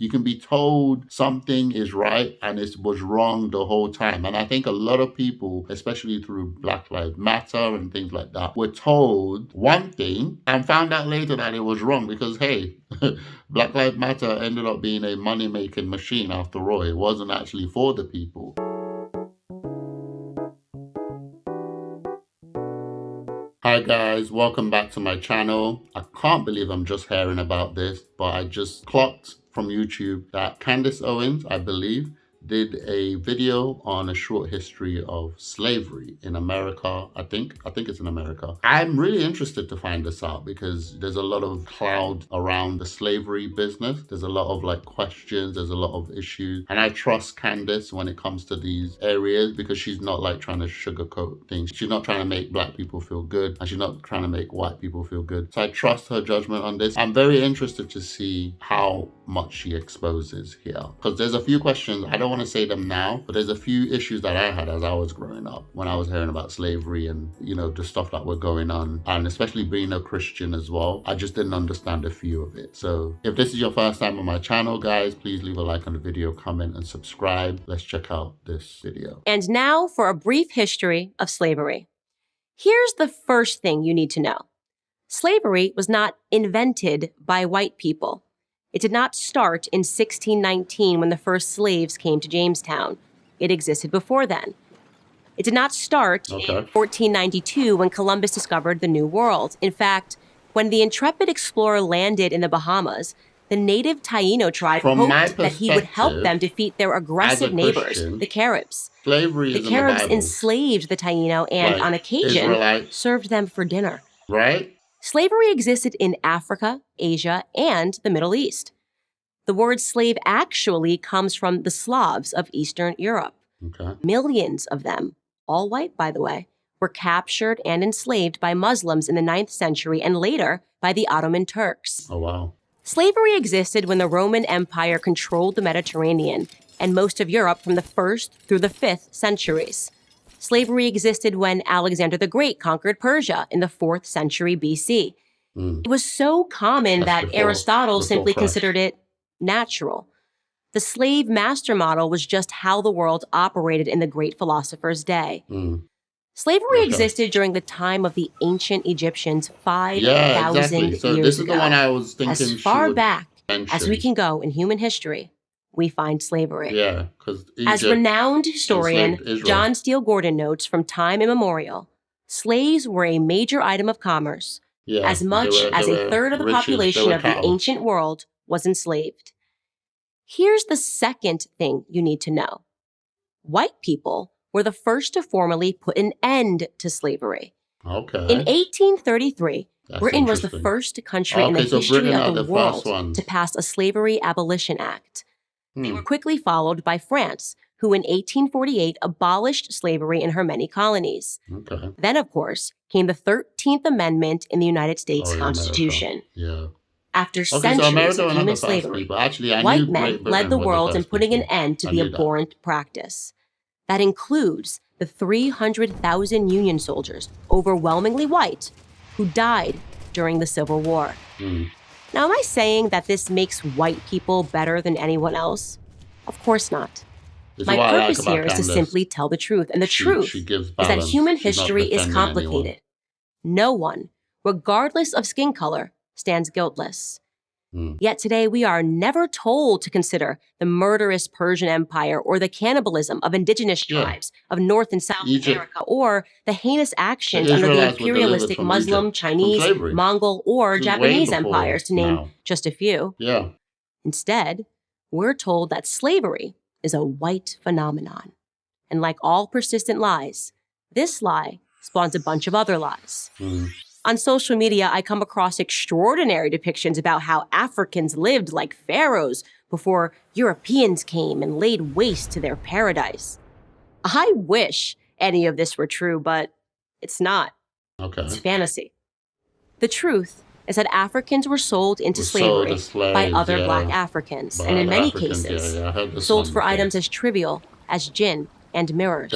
You can be told something is right and it was wrong the whole time. And I think a lot of people, especially through Black Lives Matter and things like that, were told one thing and found out later that it was wrong because, hey, Black Lives Matter ended up being a money-making machine after all. It wasn't actually for the people. Hi guys, welcome back to my channel. I can't believe I'm just hearing about this, but I just clocked from YouTube that Candace Owens, I believe, did a video on a short history of slavery in America. I think it's in America. I'm really interested to find this out because there's a lot of cloud around the slavery business. There's a lot of questions, there's a lot of issues. And I trust Candace when it comes to these areas because she's not trying to sugarcoat things. She's not trying to make black people feel good and she's not trying to make white people feel good. So I trust her judgment on this. I'm very interested to see how much she exposes here because there's a few questions. I don't want to say them now, but there's a few issues that I had as I was growing up when I was hearing about slavery and, the stuff that were going on. And especially being a Christian as well, I just didn't understand a few of it. So if this is your first time on my channel, guys, please leave a like on the video, comment, and subscribe. Let's check out this video. And now for a brief history of slavery. Here's the first thing you need to know. Slavery was not invented by white people. It did not start in 1619 when the first slaves came to Jamestown. It existed before then. It did not start in 1492 when Columbus discovered the New World. In fact, when the intrepid explorer landed in the Bahamas, the native Taino tribe hoped that he would help them defeat their aggressive neighbors, the Caribs. The Caribs enslaved the Taino and, on occasion, served them for dinner. Right? Slavery existed in Africa, Asia, and the Middle East. The word slave actually comes from the Slavs of Eastern Europe. Okay. Millions of them, all white by the way, were captured and enslaved by Muslims in the 9th century and later by the Ottoman Turks. Oh, wow. Slavery existed when the Roman Empire controlled the Mediterranean and most of Europe from the 1st through the 5th centuries. Slavery existed when Alexander the Great conquered Persia in the 4th century BC. It was so common that Aristotle simply considered it natural. The slave master model was just how the world operated in the great philosopher's day. Slavery existed during the time of the ancient Egyptians 5,000 years So this is ago. the one I was thinking as far back as we can go in human history, we find slavery. Yeah, because as renowned historian John Steele Gordon notes, from time immemorial, slaves were a major item of commerce. As much as a third of the population of the ancient world was enslaved. Here's the second thing you need to know. White people were the first to formally put an end to slavery. Okay. In 1833, Britain was the first country in the history of the world to pass a Slavery Abolition Act. They were quickly followed by France, who in 1848 abolished slavery in her many colonies. Okay. Then, of course, came the 13th Amendment in the United States Constitution. Yeah. After centuries of human slavery, white men led the world in putting an end to the abhorrent practice. That includes the 300,000 Union soldiers, overwhelmingly white, who died during the Civil War. Now, am I saying that this makes white people better than anyone else? Of course not. My purpose here is to simply tell the truth, and the truth is that human history is complicated. No one, regardless of skin color, stands guiltless. Yet today we are never told to consider the murderous Persian Empire or the cannibalism of indigenous tribes of North and South America or the heinous actions under the imperialistic Muslim, Chinese, Mongol, or Japanese empires, to name just a few. Instead, we're told that slavery is a white phenomenon. And like all persistent lies, this lie spawns a bunch of other lies. On social media, I come across extraordinary depictions about how Africans lived like pharaohs before Europeans came and laid waste to their paradise. I wish any of this were true, but it's not. It's fantasy. The truth is that Africans were sold into slavery by other black Africans, and in many cases, sold for items as trivial as gin and mirrors.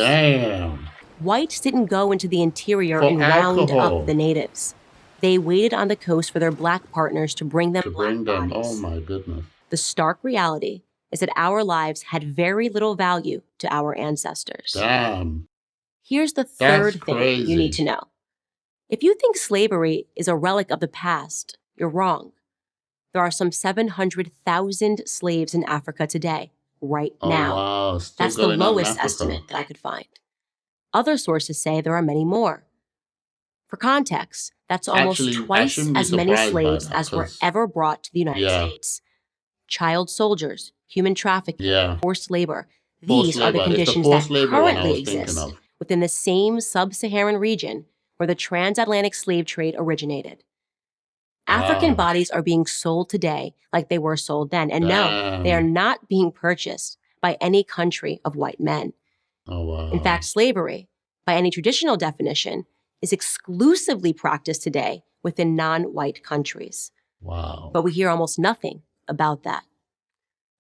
Whites didn't go into the interior and round up the natives. They waited on the coast for their black partners to bring them black bodies. Oh my goodness. The stark reality is that our lives had very little value to our ancestors. Damn. Here's the third thing you need to know. If you think slavery is a relic of the past, you're wrong. There are some 700,000 slaves in Africa today, right now. Wow. That's the lowest estimate that I could find. Other sources say there are many more. For context, that's almost twice as many slaves as were ever brought to the United States. Child soldiers, human trafficking, forced labor. These are the conditions that currently exist within the same sub-Saharan region where the transatlantic slave trade originated. African bodies are being sold today like they were sold then. And no, they are not being purchased by any country of white men. In fact, slavery, by any traditional definition, is exclusively practiced today within non-white countries. But we hear almost nothing about that.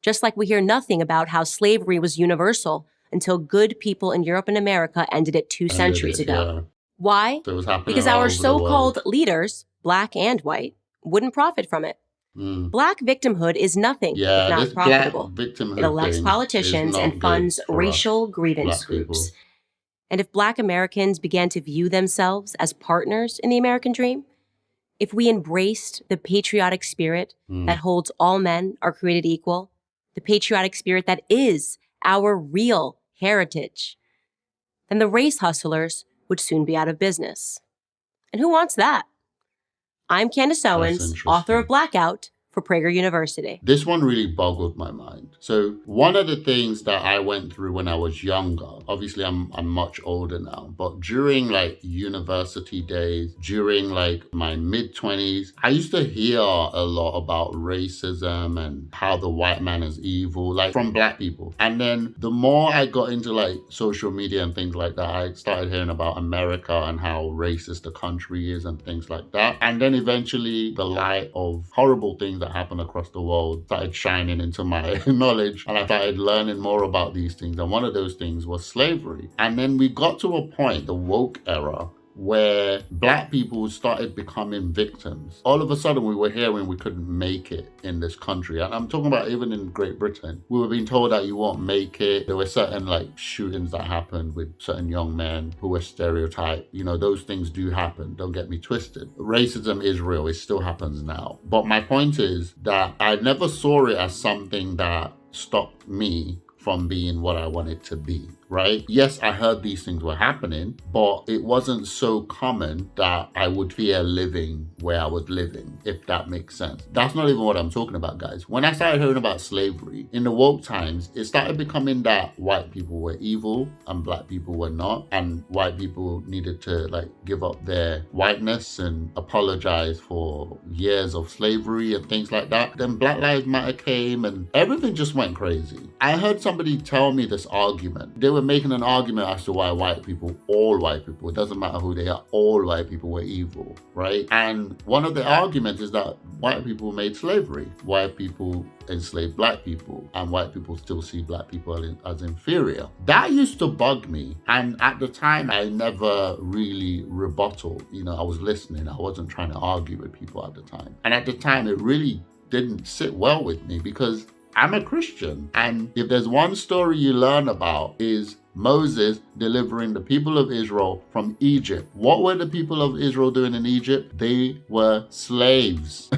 Just like we hear nothing about how slavery was universal until good people in Europe and America ended it 2 centuries ago. Why? Because our so-called leaders, black and white, wouldn't profit from it. Black victimhood is nothing if not profitable. It elects politicians and funds racial grievance groups. And if Black Americans began to view themselves as partners in the American dream, if we embraced the patriotic spirit that holds all men are created equal, the patriotic spirit that is our real heritage, then the race hustlers would soon be out of business. And who wants that? I'm Candace Owens, author of Blackout, for Prager University. This one really boggled my mind. So one of the things that I went through when I was younger, obviously I'm much older now, but during like university days, during like my mid-20s, I used to hear a lot about racism and how the white man is evil, like from black people. And then the more I got into like social media and things like that, I started hearing about America and how racist the country is and things like that. And then eventually the light of horrible things that happen across the world started shining into my knowledge, and I started learning more about these things. And one of those things was slavery. And then we got to a point, the woke era, where black people started becoming victims. All of a sudden we were hearing we couldn't make it in this country. And I'm talking about even in Great Britain. We were being told that you won't make it. There were certain like shootings that happened with certain young men who were stereotyped. You know, those things do happen. Don't get me twisted. Racism is real. It still happens now. But my point is that I never saw it as something that stopped me from being what I wanted to be, right? Yes, I heard these things were happening, but it wasn't so common that I would fear living where I was living, if that makes sense. That's not even what I'm talking about, guys. When I started hearing about slavery, in the woke times, it started becoming that white people were evil and black people were not, and white people needed to like give up their whiteness and apologize for years of slavery and things like that. Then Black Lives Matter came and everything just went crazy. I heard somebody tell me this argument. They were making an argument as to why white people, all white people, it doesn't matter who they are, all white people were evil, right? And one of the arguments is that white people made slavery. White people enslaved black people, and white people still see black people as inferior. That used to bug me. And at the time, I never really rebutted. You know, I was listening. I wasn't trying to argue with people at the time. And at the time, it really didn't sit well with me because I'm a Christian. And if there's one story you learn about is Moses delivering the people of Israel from Egypt. What were the people of Israel doing in Egypt? They were slaves.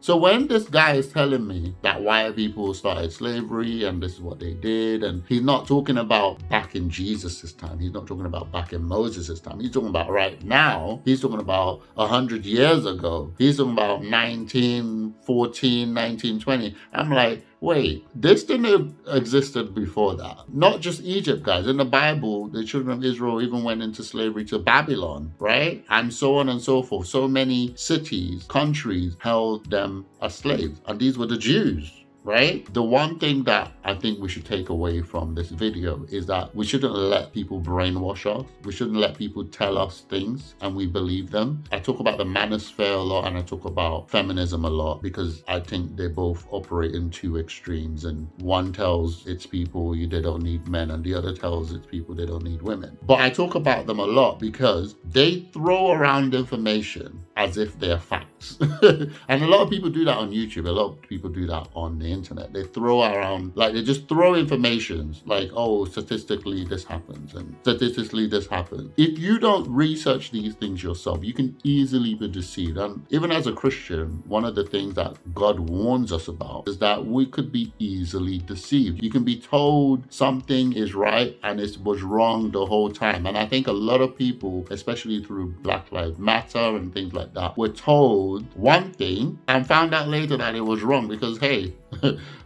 So when this guy is telling me that white people started slavery and this is what they did, and he's not talking about back in Jesus' time, he's not talking about back in Moses' time, he's talking about right now, he's talking about 100 years ago, he's talking about 1914, 1920. I'm like, wait, this didn't have existed before that. Not just Egypt, guys. In the Bible, the children of Israel even went into slavery to Babylon, right? And so on and so forth. So many cities, countries held them as slaves. And these were the Jews, right? The one thing that I think we should take away from this video is that we shouldn't let people brainwash us. We shouldn't let people tell us things and we believe them. I talk about the manosphere a lot and I talk about feminism a lot because I think they both operate in two extremes, and one tells its people they don't need men and the other tells its people they don't need women. But I talk about them a lot because they throw around information as if they're facts. And a lot of people do that on YouTube. A lot of people do that on the internet. They throw around, like they just throw information like, oh, statistically this happens and statistically this happens. If you don't research these things yourself, you can easily be deceived. And even as a Christian, one of the things that God warns us about is that we could be easily deceived. You can be told something is right and it was wrong the whole time. And I think a lot of people, especially through Black Lives Matter and things like that, were told one thing and found out later that it was wrong because, hey,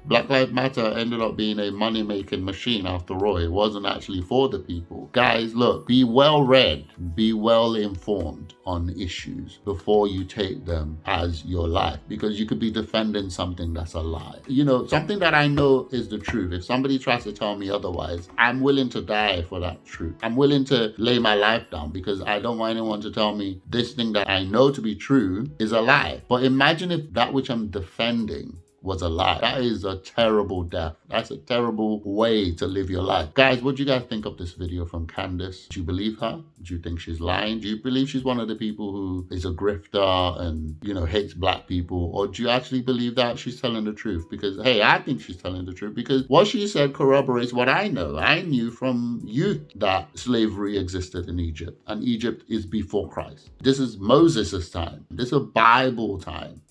Black Lives Matter ended up being a money-making machine after all. It wasn't actually for the people. Guys, look, be well-read, be well-informed on issues before you take them as your life, because you could be defending something that's a lie. You know, something that I know is the truth. If somebody tries to tell me otherwise, I'm willing to die for that truth. I'm willing to lay my life down because I don't want anyone to tell me this thing that I know to be true is a lie. But imagine if that which I'm defending was a lie. That is a terrible death. That's a terrible way to live your life. Guys, what do you guys think of this video from Candace? Do you believe her? Do you think she's lying? Do you believe she's one of the people who is a grifter and, you know, hates black people? Or do you actually believe that she's telling the truth? Because, hey, I think she's telling the truth because what she said corroborates what I know. I knew from youth that slavery existed in Egypt, and Egypt is before Christ. This is Moses' time. This is Bible time.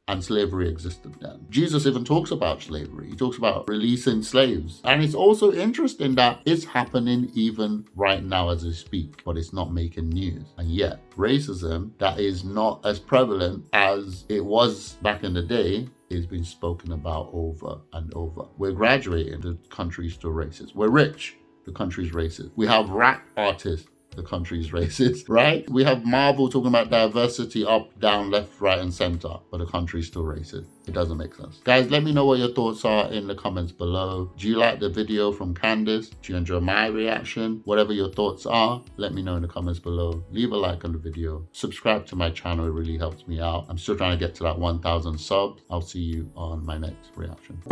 And slavery existed then. Jesus even talks about slavery. He talks about releasing slaves. And it's also interesting that it's happening even right now as we speak, but it's not making news. And yet, racism that is not as prevalent as it was back in the day is being spoken about over and over. We're graduating, the country's still racist. We're rich, the country's racist. We have rap artists, the country's racist, right? We have Marvel talking about diversity up, down, left, right, and center, but the country's still racist. It doesn't make sense. Guys, let me know what your thoughts are in the comments below. Do you like the video from Candace? Do you enjoy my reaction? Whatever your thoughts are, let me know in the comments below. Leave a like on the video. Subscribe to my channel. It really helps me out. I'm still trying to get to that 1,000 subs. I'll see you on my next reaction.